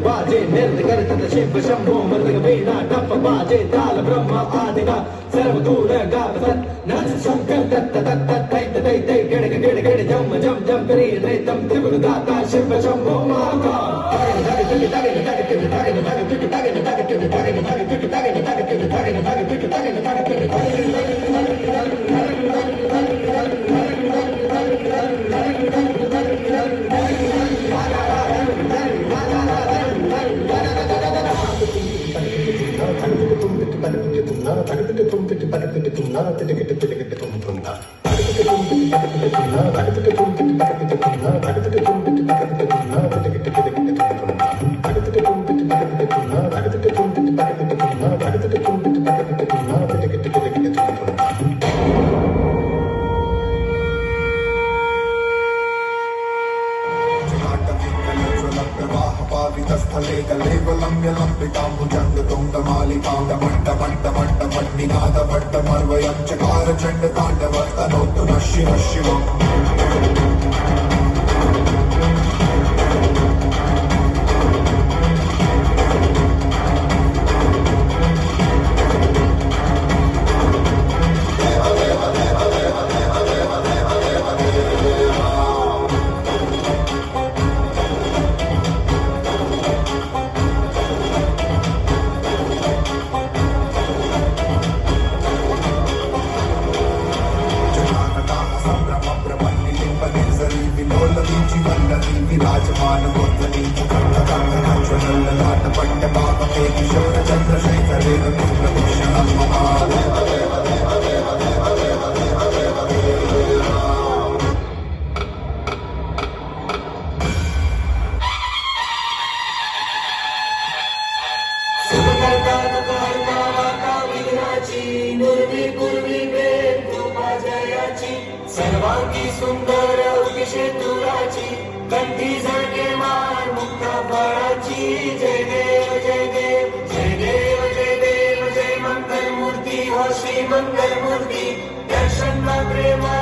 बाजे निर्द करत शिव शंभो मृदंग वीणा टप बाजे ताल ब्रह्म आदिगा सर्वदूर गावसत नाच शंकर तत्त तत्त तैत तै तै गिड़ गिड़ गिड़ जम जम जम करी नैतम त्रिपुर दाता शिव शंभो महाकाल स्थले कलेवलम्य लम्बिताम्बुजङ्गतुण्डमालिकां डमट्टमट्टमट्टमट्टमट्निनाद भट्टमर्वयं चकार चण्डताण्डवस्तनोतु नः शिवः शिवम् विराजमान गोर्धनी मुखंड पट्ट पापके किशोर चंद्रशेखरे रविभूषणं महाल सर्वांगी सुंदर उगिशेतुराची कंठी झळके मार मुक्त फळाची जय देव जय देव जय देव जय देव जय मंगल मूर्ती हो श्री मंगल मूर्ती दर्शन प्रेमा